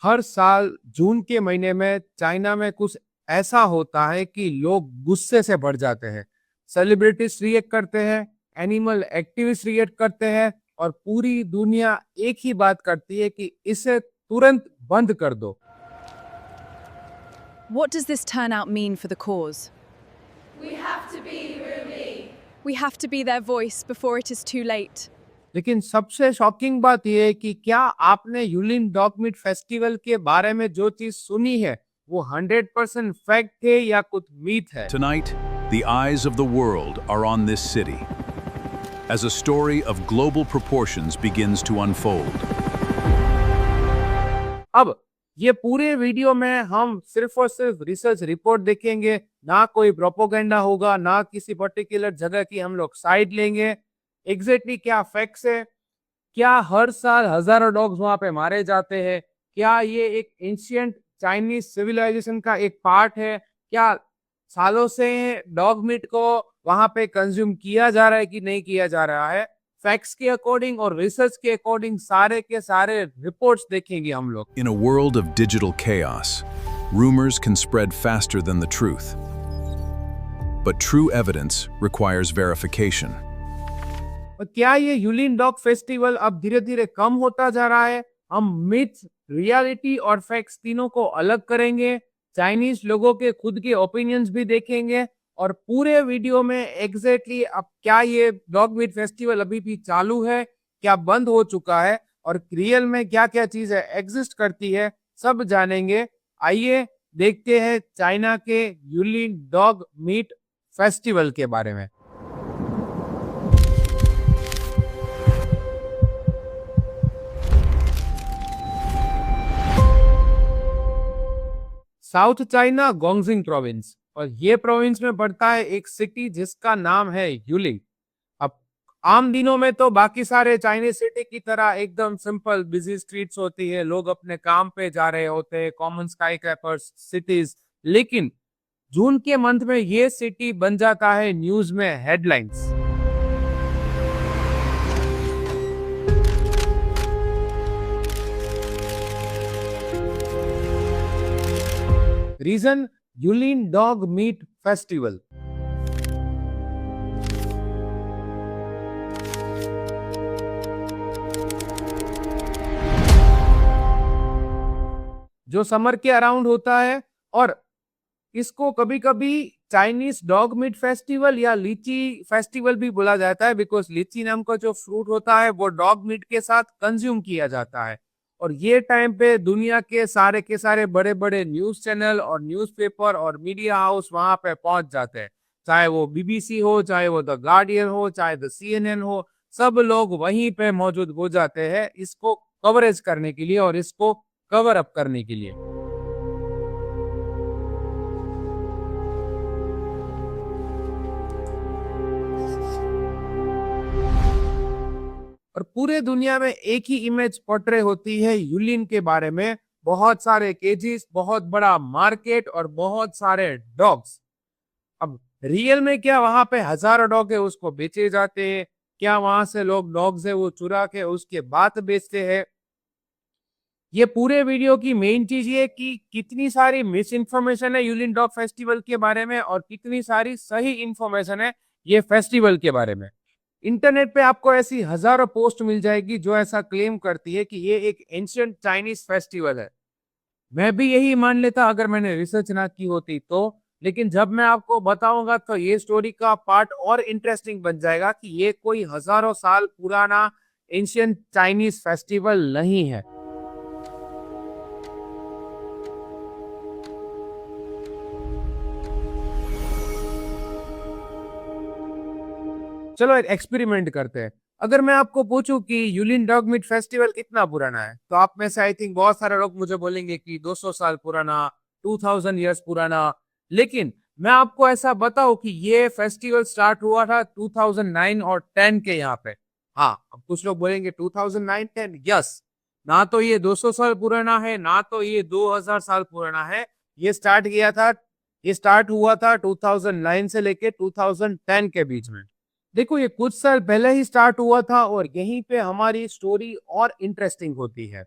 हर साल जून के महीने में चाइना में कुछ ऐसा होता है कि लोग गुस्से से भर जाते हैं। सेलिब्रिटीज रिएक्ट करते हैं, एनिमल एक्टिविस्ट रिएक्ट करते हैं और पूरी दुनिया एक ही बात करती है कि इसे तुरंत बंद कर दो। What does this turnout mean for the cause? We have to be Ruby. We have to be their voice before it is too late. लेकिन सबसे शॉकिंग बात यह है कि क्या आपने यूलिन डॉग मीट फेस्टिवल के बारे में जो चीज सुनी है वो 100% फैक्ट है या कुछ मीथ है। Tonight, the eyes of the world are on this city as a story of global proportions begins to unfold. अब ये पूरे वीडियो में हम सिर्फ और सिर्फ रिसर्च रिपोर्ट देखेंगे, ना कोई प्रोपोगेंडा होगा, ना किसी पर्टिकुलर जगह की हम लोग साइड लेंगे। एग्जैक्टली क्या फैक्ट्स है, क्या हर साल हजारों डॉग्स वहां पे मारे जाते हैं, क्या ये एक एंशिएंट चाइनीज सिविलाइजेशन का एक पार्ट है, क्या सालों से डॉग मीट को वहां पे कंज्यूम किया जा रहा है कि नहीं किया जा रहा है। फैक्ट्स के अकॉर्डिंग और रिसर्च के अकॉर्डिंग सारे के सारे रिपोर्ट्स देखेंगे हम लोग। In a world of digital chaos, rumors can spread faster than the truth. But true evidence requires verification. और क्या ये यूलिन डॉग फेस्टिवल अब धीरे धीरे कम होता जा रहा है? हम मिथ, रियलिटी और फैक्ट्स तीनों को अलग करेंगे, चाइनीज लोगों के खुद के ओपिनियंस भी देखेंगे और पूरे वीडियो में एग्जैक्टली अब क्या ये डॉग मीट फेस्टिवल अभी भी चालू है, क्या बंद हो चुका है और रियल में क्या क्या चीजें एग्जिस्ट करती है, सब जानेंगे। आइए देखते हैं चाइना के यूलिन डॉग मीट फेस्टिवल के बारे में। साउथ चाइना गोंगजिंग प्रोविंस और ये प्रोविंस में पड़ता है एक सिटी जिसका नाम है यूलिंग। अब आम दिनों में तो बाकी सारे चाइनीज सिटी की तरह एकदम सिंपल बिजी स्ट्रीट्स होती है, लोग अपने काम पे जा रहे होते हैं, कॉमन स्काईक्रैपर्स सिटीज। लेकिन जून के मंथ में ये सिटी बन जाता है न्यूज में headlines. Reason Yulin dog meat festival. जो समर के अराउंड होता है और इसको कभी कभी चाइनीज डॉग मीट फेस्टिवल या लीची फेस्टिवल भी बोला जाता है, बिकॉज लीची नाम का जो फ्रूट होता है वो डॉग मीट के साथ कंज्यूम किया जाता है। और ये टाइम पे दुनिया के सारे बड़े बड़े न्यूज चैनल और न्यूज़पेपर और मीडिया हाउस वहां पे पहुंच जाते हैं, चाहे वो बीबीसी हो, चाहे वो द गार्डियन हो, चाहे द सीएनएन हो, सब लोग वहीं पे मौजूद हो जाते हैं इसको कवरेज करने के लिए और इसको कवर अप करने के लिए। और पूरे दुनिया में एक ही इमेज पोर्ट्रे होती है यूलिन के बारे में, बहुत सारे केजीज, बहुत बड़ा मार्केट और बहुत सारे डॉग्स। अब रियल में क्या वहां पे हजारों डॉग है उसको बेचे जाते हैं? क्या वहां से लोग डॉग्स है वो चुरा के उसके बाद बेचते हैं? ये पूरे वीडियो की मेन चीज ये कि कितनी सारी मिस इन्फॉर्मेशन है यूलिन डॉग फेस्टिवल के बारे में और कितनी सारी सही इन्फॉर्मेशन है ये फेस्टिवल के बारे में। इंटरनेट पे आपको ऐसी हजारों पोस्ट मिल जाएगी जो ऐसा क्लेम करती है कि ये एक एंशिएंट चाइनीज फेस्टिवल है। मैं भी यही मान लेता अगर मैंने रिसर्च ना की होती तो, लेकिन जब मैं आपको बताऊंगा तो ये स्टोरी का पार्ट और इंटरेस्टिंग बन जाएगा कि ये कोई हजारों साल पुराना एंशिएंट चाइनीज फेस्टिवल नहीं है। चलो एक एक्सपेरिमेंट करते हैं। अगर मैं आपको पूछूं कि यूलिन डॉग मीट फेस्टिवल कितना पुराना है, तो आप में से आई थिंक बहुत सारे लोग मुझे बोलेंगे कि 200 साल पुराना, 2000 इयर्स पुराना। लेकिन मैं आपको ऐसा बताऊं कि ये फेस्टिवल स्टार्ट हुआ था 2009 और 10 के यहाँ पे। हाँ, अब कुछ लोग बोलेंगे 2009-10, यस। ना तो ये 200 साल पुराना है, ना तो ये 2000 साल पुराना है। ये स्टार्ट हुआ था 2009 से लेके 2010 के बीच में। देखो ये कुछ साल पहले ही स्टार्ट हुआ था और यहीं पे हमारी स्टोरी और इंटरेस्टिंग होती है।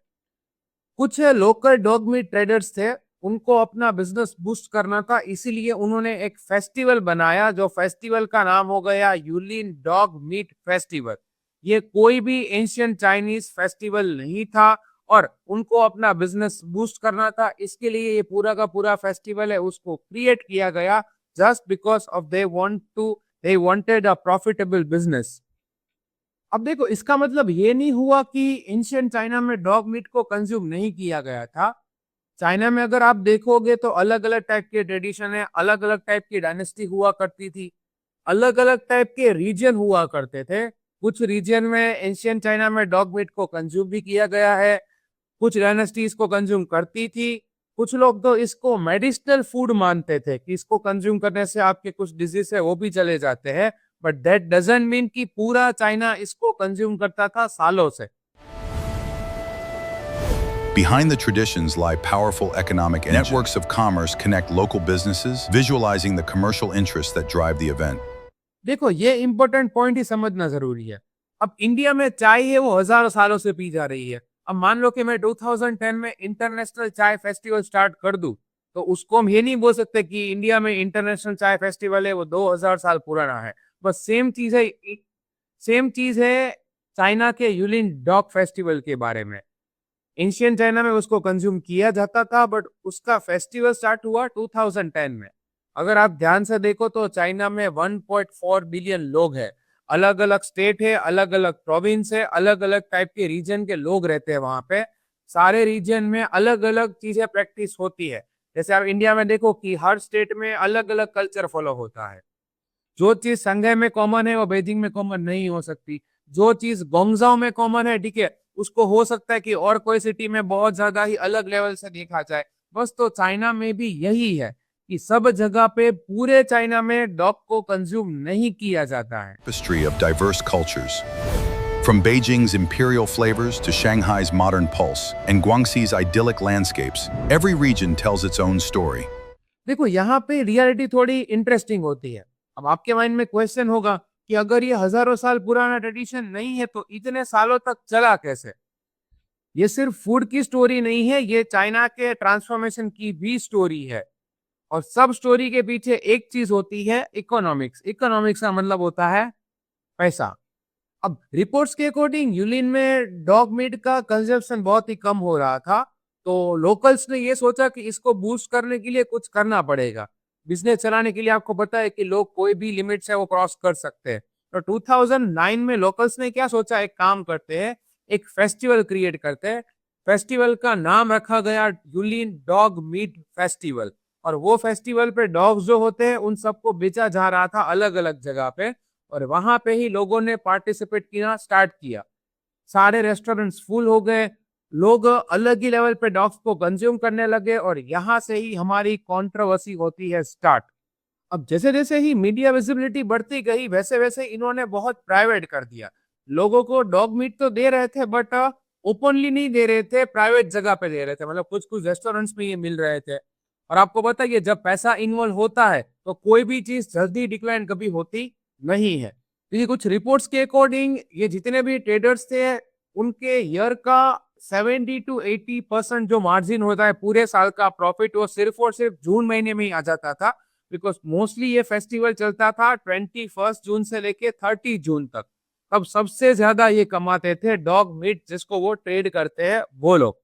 कुछ लोकल डॉग मीट ट्रेडर्स थे, उनको अपना बिजनेस बूस्ट करना था, इसीलिए उन्होंने एक फेस्टिवल बनाया, जो फेस्टिवल का नाम हो गया यूलिन डॉग मीट फेस्टिवल। ये कोई भी एंशियंट चाइनीज फेस्टिवल नहीं था और उनको अपना बिजनेस बूस्ट करना था, इसके लिए ये पूरा का पूरा फेस्टिवल है उसको क्रिएट किया गया, just because of they wanted a profitable business. अब देखो, इसका मतलब ये नहीं हुआ कि एंशियंट चाइना में डॉग मीट को कंज्यूम नहीं किया गया था। चाइना में अगर आप देखोगे तो अलग अलग टाइप के ट्रेडिशन है, अलग अलग टाइप की डायनेस्टी हुआ करती थी, अलग अलग टाइप के रीजन हुआ करते थे। कुछ रीजन में एंशियंट चाइना में डॉग मीट को कंज्यूम भी किया गया है, कुछ डायनेस्टी इसको कंज्यूम करती थी, कुछ लोग तो इसको मेडिसिनल फूड मानते थे कि इसको कंज्यूम करने से आपके कुछ डिजीज है वो भी चले जाते हैं, बट दैट डजंट मीन कि पूरा चाइना इसको कंज्यूम करता था सालों से। Behind the traditions lie powerful economic engines. Networks of commerce connect local businesses, visualizing the commercial interests that drive the event. देखो, ये इंपॉर्टेंट पॉइंट ही समझना जरूरी है। अब इंडिया में चाय है वो हजारों सालों से पी जा रही है। अब मान लो कि मैं 2010 में इंटरनेशनल चाय फेस्टिवल स्टार्ट कर दूं, तो उसको हम ये नहीं बोल सकते कि इंडिया में इंटरनेशनल चाय फेस्टिवल है वो 2000 साल पुराना है। बस सेम चीज है चाइना के यूलिन डॉग फेस्टिवल के बारे में। एंशियंट चाइना में उसको कंज्यूम किया जाता था, बट उसका फेस्टिवल स्टार्ट हुआ 2010 में। अगर आप ध्यान से देखो तो चाइना में 1.4 बिलियन लोग हैं, अलग अलग स्टेट है, अलग अलग प्रोविंस है, अलग अलग टाइप के रीजन के लोग रहते हैं वहां पे। सारे रीजन में अलग अलग चीजें प्रैक्टिस होती है। जैसे आप इंडिया में देखो कि हर स्टेट में अलग अलग कल्चर फॉलो होता है। जो चीज संघाई में कॉमन है वो बीजिंग में कॉमन नहीं हो सकती। जो चीज गोंगजाओ में कॉमन है, ठीक है, उसको हो सकता है कि और कोई सिटी में बहुत ज्यादा ही अलग लेवल से देखा जाए। बस तो चाइना में भी यही है कि सब जगह पे पूरे चाइना में डॉग को कंज्यूम नहीं किया जाता है। Tapestry of diverse cultures. From Beijing's imperial flavors to Shanghai's modern pulse and Guangxi's idyllic landscapes, every region tells its own story. देखो, यहाँ पे रियलिटी थोड़ी इंटरेस्टिंग होती है। अब आपके माइंड में क्वेश्चन होगा कि अगर ये हजारों साल पुराना ट्रेडिशन नहीं है तो इतने सालों तक चला कैसे? ये सिर्फ फूड की स्टोरी नहीं है, ये चाइना के ट्रांसफॉर्मेशन की भी स्टोरी है। और सब स्टोरी के पीछे एक चीज होती है, इकोनॉमिक्स। इकोनॉमिक्स का मतलब होता है पैसा। अब रिपोर्ट्स के अकॉर्डिंग यूलिन में डॉग मीट का कंजप्शन बहुत ही कम हो रहा था, तो लोकल्स ने ये सोचा कि इसको बूस्ट करने के लिए कुछ करना पड़ेगा। बिजनेस चलाने के लिए आपको पता है कि लोग कोई भी लिमिट्स है वो क्रॉस कर सकते हैं। तो 2009 में लोकल्स ने क्या सोचा, एक काम करते हैं, एक फेस्टिवल क्रिएट करते हैं। फेस्टिवल का नाम रखा गया यूलिन डॉग मीट फेस्टिवल। और वो फेस्टिवल पे डॉग्स जो होते हैं उन सबको बेचा जा रहा था अलग अलग जगह पे, और वहां पे ही लोगों ने पार्टिसिपेट किया स्टार्ट किया। सारे रेस्टोरेंट्स फुल हो गए, लोग अलग ही लेवल पे डॉग्स को कंज्यूम करने लगे, और यहाँ से ही हमारी कंट्रोवर्सी होती है स्टार्ट। अब जैसे जैसे ही मीडिया विजिबिलिटी बढ़ती गई, वैसे वैसे इन्होंने बहुत प्राइवेट कर दिया। लोगों को डॉग मीट तो दे रहे थे, बट ओपनली नहीं दे रहे थे, प्राइवेट जगह पे दे रहे थे। मतलब कुछ कुछ रेस्टोरेंट्स में ये मिल रहे थे। और आपको पता है जब पैसा इन्वॉल्व होता है तो कोई भी चीज जल्दी डिक्लाइन कभी होती नहीं है। क्योंकि कुछ रिपोर्ट्स के अकॉर्डिंग ये जितने भी ट्रेडर्स थे उनके ईयर का 70 to 80% जो मार्जिन होता है पूरे साल का प्रॉफिट, वो सिर्फ और सिर्फ जून महीने में ही आ जाता था। बिकॉज मोस्टली ये फेस्टिवल चलता था 21 जून से लेके 30 जून तक। अब सबसे ज्यादा ये कमाते थे डॉग मीट, जिसको वो ट्रेड करते हैं वो लोग।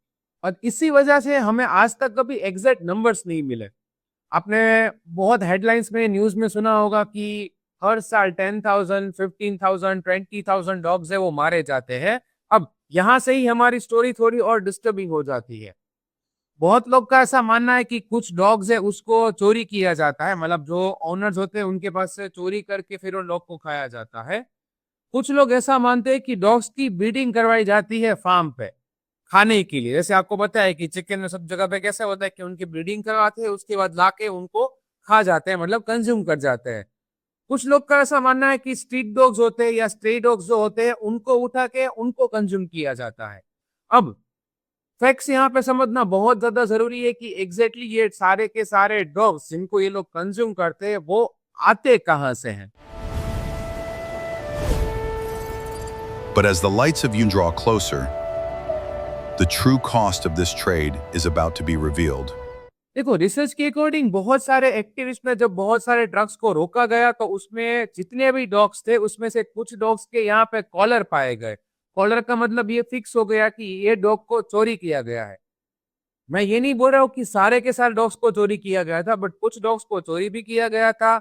और इसी वजह से हमें आज तक कभी एग्जैक्ट नंबर्स नहीं मिले। आपने बहुत हेडलाइंस में, न्यूज में सुना होगा कि हर साल 10,000, 15,000, 20,000 डॉग्स है वो मारे जाते हैं। अब यहाँ से ही हमारी स्टोरी थोड़ी और डिस्टर्बिंग हो जाती है। बहुत लोग का ऐसा मानना है कि कुछ डॉग्स है उसको चोरी किया जाता है, मतलब जो ओनर्स होते हैं उनके पास से चोरी करके फिर उन डॉग को खाया जाता है। कुछ लोग ऐसा मानते हैं कि डॉग्स की ब्रीडिंग करवाई जाती है फार्म पे खाने के लिए। जैसे आपको पता है कि चिकन में सब जगह पे कैसे होता है कि उनकी ब्रीडिंग करवाते हैं, उसके बाद लाके उनको खा जाते हैं, मतलब कंज्यूम कर जाते हैं। कुछ लोग का ऐसा मानना है कि स्ट्रीट डॉग्स होते हैं या स्ट्रे डॉग्स जो होते हैं उनको उठा के उनको कंज्यूम किया जाता है। अब फैक्ट्स यहाँ पे समझना बहुत ज्यादा जरूरी है कि एग्जैक्टली ये सारे के सारे डॉग्स जिनको ये लोग कंज्यूम करते हैं वो आते कहाँ से हैं। But as the lights of Yun draw closer, The true cost of this trade is about to be revealed. देखो, रिसर्च के अकॉर्डिंग बहुत सारे एक्टिविस्ट में जब बहुत सारे ड्रग्स को रोका गया तो उसमें जितने भी डॉग्स थे उसमें से कुछ डॉग्स के यहाँ पे कॉलर पाए गए। कॉलर का मतलब ये फिक्स हो गया कि ये डॉग को चोरी किया गया है। मैं ये नहीं बोल रहा हूँ कि सारे के सारे डॉग्स को चोरी किया गया था, बट कुछ डॉग्स को चोरी भी किया गया था।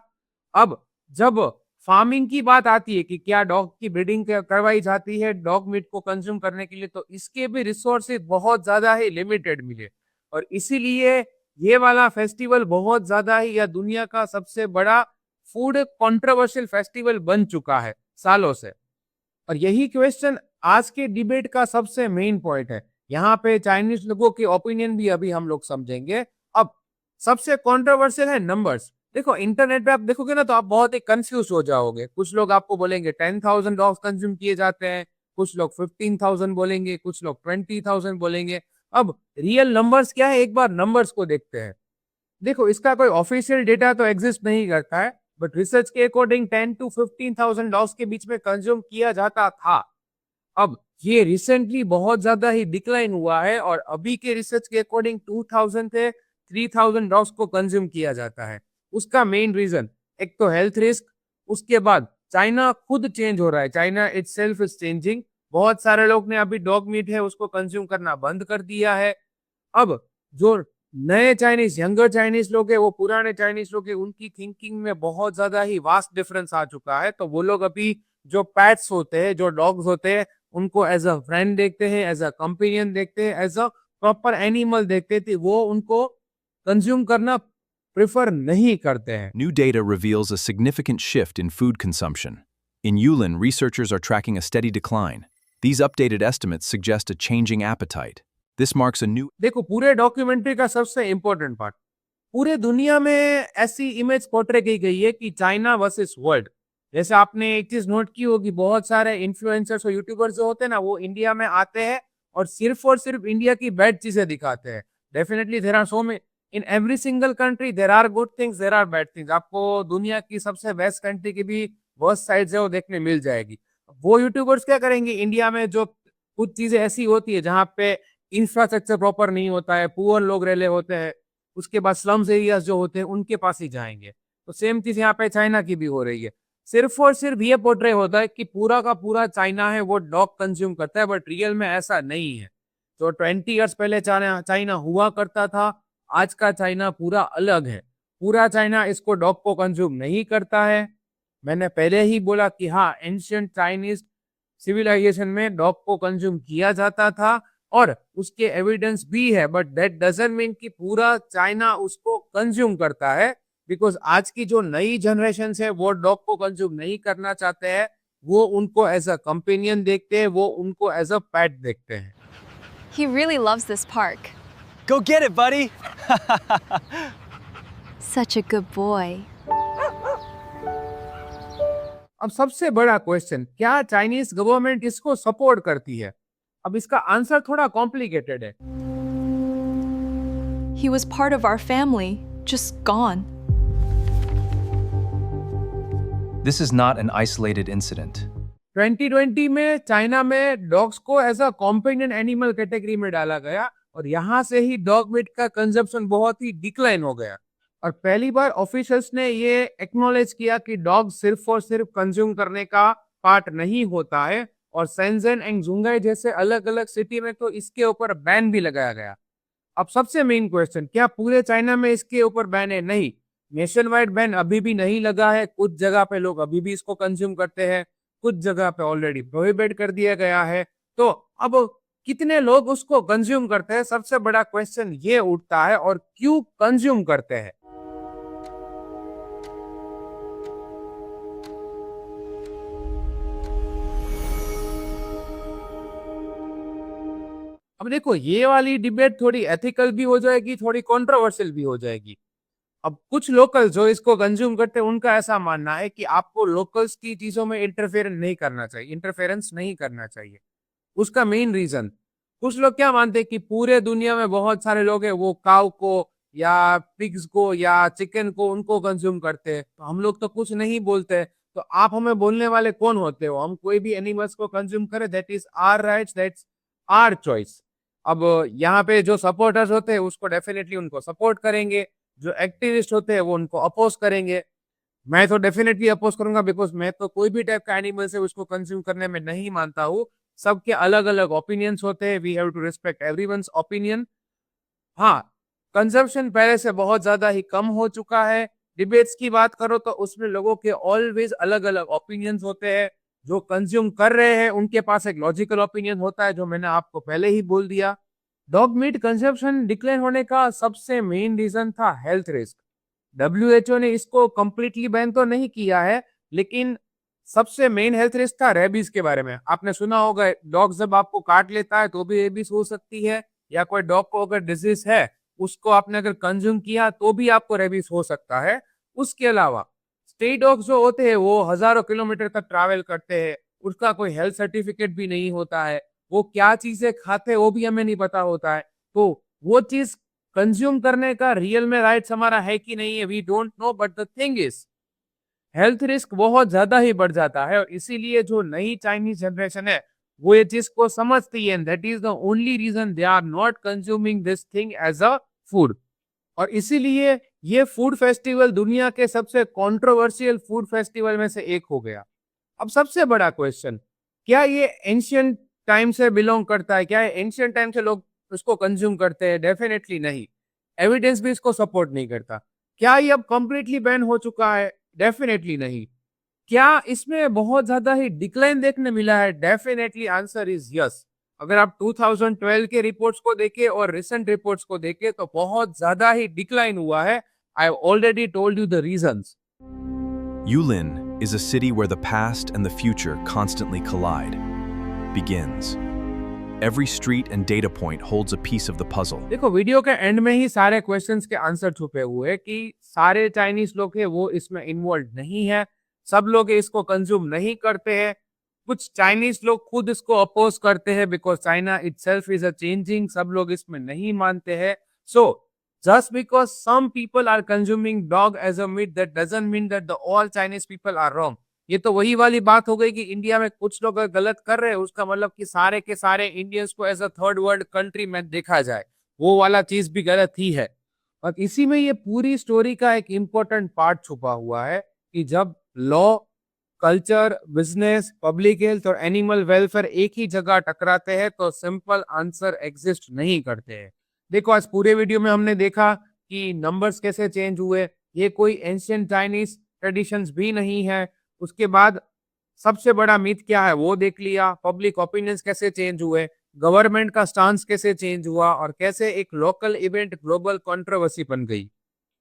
अब जब फार्मिंग की बात आती है कि क्या डॉग की ब्रीडिंग करवाई जाती है डॉग मीट को कंज्यूम करने के लिए, तो इसके भी रिसोर्सेज बहुत ज्यादा ही लिमिटेड मिले और इसीलिए ये वाला फेस्टिवल बहुत ज्यादा ही या दुनिया का सबसे बड़ा फूड कंट्रोवर्शियल फेस्टिवल बन चुका है सालों से। और यही क्वेश्चन आज के डिबेट का सबसे मेन पॉइंट है। यहाँ पे चाइनीज लोगों की ओपिनियन भी अभी हम लोग समझेंगे। अब सबसे कंट्रोवर्शियल है नंबर्स। देखो, इंटरनेट पे आप देखोगे ना तो आप बहुत ही कंफ्यूज हो जाओगे। कुछ लोग आपको बोलेंगे 10,000 डॉग्स कंज्यूम किए जाते हैं, कुछ लोग 15,000 बोलेंगे, कुछ लोग 20,000 बोलेंगे। अब रियल नंबर्स क्या है, एक बार नंबर्स को देखते हैं। देखो, इसका कोई ऑफिशियल डेटा तो एग्जिस्ट नहीं करता है, बट रिसर्च के अकॉर्डिंग 10 to 15,000 डॉग्स के बीच में कंज्यूम किया जाता था। अब ये रिसेंटली बहुत ज्यादा ही डिक्लाइन हुआ है और अभी के रिसर्च के अकॉर्डिंग 2000 से 3000 डॉग्स को कंज्यूम किया जाता है। उसका मेन रीजन एक तो हेल्थ रिस्क, उसके बाद चाइना खुद चेंज हो रहा है, चाइना इटसेल्फ इज चेंजिंग। बहुत सारे लोग ने अभी डॉग मीट है उसको कंज्यूम करना बंद कर दिया है। अब जो नए चाइनीज यंगर चाइनीज लोग हैं वो पुराने चाइनीज लोग हैं, उनकी थिंकिंग में बहुत ज्यादा ही वास्ट डिफरेंस आ चुका है। तो वो लोग अभी जो पेट्स होते हैं, जो डॉग्स होते हैं, उनको एज अ फ्रेंड देखते हैं, एज अ कंपेनियन देखते हैं, एज अ प्रॉपर एनिमल देखते थे। वो उनको कंज्यूम करना प्रेफर नहीं करते हैं। New data reveals a significant shift in food consumption. In Yulin, researchers are tracking a steady decline. These updated estimates suggest a changing appetite. This marks a new देखो, पूरे डॉक्यूमेंट्री का सबसे important part, पूरे दुनिया में ऐसी image portray की गई है कि चाइना वर्सेस वर्ल्ड। जैसे आपने एक चीज नोट की होगी, बहुत सारे इन्फ्लुएंसर्स और यूट्यूबर्स जो होते हैं ना, वो इंडिया में आते हैं और सिर्फ इंडिया की बैड चीजें दिखाते हैं। Definitely there are so many in every single country, there are good things, there are bad things. आपको दुनिया की सबसे बेस्ट कंट्री की भी वर्स्ट साइड्स है वो देखने मिल जाएगी। वो यूट्यूबर्स क्या करेंगे, इंडिया में जो कुछ चीजें ऐसी होती है जहाँ पे इंफ्रास्ट्रक्चर प्रॉपर नहीं होता है, पुअर लोग रह होते हैं, उसके बाद स्लम्स एरियाज जो होते हैं उनके पास ही जाएंगे। तो सेम चीज यहाँ पे चाइना की भी हो रही है। सिर्फ और सिर्फ ये पोर्ट्रे होता है कि पूरा का पूरा चाइना है वो डॉग कंज्यूम करता है, बट रियल में ऐसा नहीं है। जो 20 ईयर्स पहले चाइना हुआ करता था, आज का चाइना पूरा अलग है। पूरा चाइना इसको डॉग को कंज्यूम नहीं करता है। मैंने पहले ही बोला कि हाँ, एंशियंट चाइनीज सिविलाइजेशन में डॉग को कंज्यूम किया जाता था और उसके एविडेंस भी है, बट दैट डजंट मीन कि पूरा चाइना उसको कंज्यूम करता है। बिकॉज आज की जो नई जनरेशन है वो डॉग को कंज्यूम नहीं करना चाहते हैं, वो उनको एज अ कंपेनियन देखते हैं, वो उनको एज अ पेट देखते हैं। He really loves this park. Go get it, buddy! Such a good boy. अब सबसे बड़ा क्वेश्चन, क्या चाइनीज गवर्नमेंट इसको सपोर्ट करती है? अब इसका आंसर थोड़ा कॉम्प्लिकेटेड है। He was part of our family, just gone. This is not an isolated incident. 2020 में चाइना में डॉग्स को as a companion animal category में डाला गया और यहाँ से ही डॉग मीट का कंजप्शन बहुत ही डिक्लाइन हो गया। और पहली बार ऑफिशियल्स ने ये एक्नॉलेज किया कि डॉग सिर्फ और सिर्फ कंज्यूम करने का पार्ट नहीं होता है। और शेंजन एंड जुंगाई जैसे अलग अलग सिटी में तो इसके ऊपर बैन भी लगाया गया। अब सबसे मेन क्वेश्चन, क्या पूरे चाइना में इसके ऊपर बैन है? नहीं, नेशन वाइड बैन अभी भी नहीं लगा है। कुछ जगह पे लोग अभी भी इसको कंज्यूम करते हैं, कुछ जगह पे ऑलरेडी प्रोहिबिट कर दिया गया है। तो अब कितने लोग उसको कंज्यूम करते हैं, सबसे बड़ा क्वेश्चन ये उठता है, और क्यों कंज्यूम करते हैं। अब देखो, ये वाली डिबेट थोड़ी एथिकल भी हो जाएगी, थोड़ी कंट्रोवर्शियल भी हो जाएगी। अब कुछ लोकल जो इसको कंज्यूम करते हैं उनका ऐसा मानना है कि आपको लोकल्स की चीजों में इंटरफेरेंस नहीं करना चाहिए। उसका मेन रीजन, कुछ लोग क्या मानते हैं कि पूरे दुनिया में बहुत सारे लोग हैं वो काऊ को या पिग्स को या चिकन को उनको कंज्यूम करते हैं, तो हम लोग तो कुछ नहीं बोलते। तो आप हमें बोलने वाले कौन होते हो? हम कोई भी एनिमल्स को कंज्यूम करें, that is our rights, that's our choice. अब यहाँ पे जो सपोर्टर्स होते हैं उसको डेफिनेटली उनको सपोर्ट करेंगे, जो एक्टिविस्ट होते हैं वो उनको अपोज करेंगे। मैं तो डेफिनेटली अपोज करूंगा बिकॉज मैं तो कोई भी टाइप का एनिमल से उसको कंज्यूम करने में नहीं मानता हूँ। सबके अलग अलग ओपिनियंस होते हैं, we have to respect everyone's opinion. हाँ, कंजम्पशन पहले से बहुत ज्यादा ही कम हो चुका है। डिबेट्स की बात करो तो उसमें लोगों के ऑलवेज अलग अलग ओपिनियंस होते हैं। जो कंज्यूम कर रहे हैं उनके पास एक लॉजिकल ओपिनियन होता है, जो मैंने आपको पहले ही बोल दिया। डॉग मीट कंजम्पशन डिक्लाइन होने का सबसे मेन रीजन था हेल्थ रिस्क। WHO ने इसको कंप्लीटली बैन तो नहीं किया है, लेकिन सबसे मेन हेल्थ रिस्क था रेबीज के बारे में। आपने सुना होगा डॉग जब आपको काट लेता है तो भी रेबीज हो सकती है, या कोई डॉग को अगर डिजीज है उसको आपने अगर कंज्यूम किया तो भी आपको रेबीज हो सकता है। उसके अलावा स्ट्रे डॉग्स जो होते हैं वो हजारों किलोमीटर तक ट्रैवल करते हैं, उसका कोई हेल्थ सर्टिफिकेट भी नहीं होता है, वो क्या चीजें खाते हैं वो भी हमें नहीं पता होता है। तो वो चीज कंज्यूम करने का रियल में राइट्स हमारा है कि नहीं है, we don't know. But the thing is health risk बहुत ज्यादा ही बढ़ जाता है, और इसीलिए जो नई चाइनीज जनरेशन है वो ये चीज को समझती है। That is the only reason they are not consuming this thing as a food. और इसीलिए ये फूड फेस्टिवल दुनिया के सबसे कंट्रोवर्शियल फूड फेस्टिवल में से एक हो गया। अब सबसे बड़ा क्वेश्चन, क्या ये एंशियंट टाइम से बिलोंग करता है? क्या एंशियंट टाइम से लोग उसको कंज्यूम करते हैं? डेफिनेटली नहीं। एविडेंस भी इसको सपोर्ट नहीं करता। क्या ये अब कंप्लीटली बैन हो चुका है? डेफिनेटली नहीं। क्या इसमें बहुत ज्यादा ही डिक्लाइन देखने मिला है? Definitely answer is yes. अगर आप 2012 के रिपोर्ट्स को देखें और रिसेंट रिपोर्ट्स को देखें तो बहुत ज्यादा ही डिक्लाइन हुआ है। I have already told you the reasons. Yulin is a city where the past and the future constantly collide. Begins. Every street and data point holds a piece of the puzzle. देखो, video के and में ही सारे questions के answer छुपे हुए हैं कि सारे चाइनीज लोग हैं वो इसमें इन्वॉल्व नहीं है, सब लोग इसको कंज्यूम नहीं करते हैं। कुछ चाइनीज लोग खुद इसको अपोज करते हैं because China itself is a changing, सब लोग इसमें नहीं मानते हैं। सो just because some people are consuming dog as a meat, that doesn't mean that the all Chinese people are wrong. ये तो वही वाली बात हो गई कि इंडिया में कुछ लोग अगर गलत कर रहे हैं उसका मतलब कि सारे के सारे इंडियंस को as a third world country में देखा जाए, वो वाला चीज भी गलत ही है। और इसी में ये पूरी स्टोरी का एक इम्पोर्टेंट पार्ट छुपा हुआ है कि जब law, culture, business, public health और एनिमल वेलफेयर एक ही जगह टकराते हैं तो सिंपल आंसर एग्जिस्ट नहीं करते हैं। देखो, आज पूरे वीडियो में हमने देखा कि नंबर्स कैसे चेंज हुए, ये कोई एंशियंट चाइनीज ट्रेडिशंस भी नहीं है। उसके बाद सबसे बड़ा मिथ क्या है वो देख लिया, पब्लिक ओपिनियंस कैसे चेंज हुए, गवर्नमेंट का स्टांस कैसे चेंज हुआ, और कैसे एक लोकल इवेंट ग्लोबल कंट्रोवर्सी बन गई।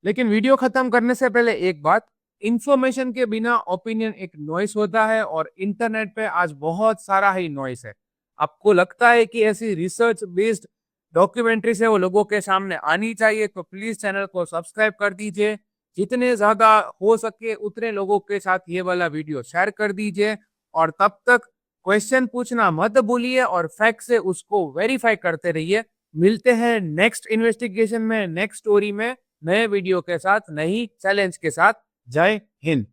लेकिन वीडियो खत्म करने से पहले एक बात, इंफॉर्मेशन के बिना ओपिनियन एक नॉइस होता है, और इंटरनेट पे आज बहुत सारा ही नॉइस है। आपको लगता है कि ऐसी रिसर्च बेस्ड डॉक्यूमेंट्री से वो लोगों के सामने आनी चाहिए तो प्लीज चैनल को सब्सक्राइब कर दीजिए। जितने ज्यादा हो सके उतने लोगों के साथ ये वाला वीडियो शेयर कर दीजिए, और तब तक क्वेश्चन पूछना मत भूलिए और फैक्ट से उसको वेरीफाई करते रहिए। मिलते हैं नेक्स्ट इन्वेस्टिगेशन में, नेक्स्ट स्टोरी में, नए वीडियो के साथ, नई चैलेंज के साथ। जय हिंद।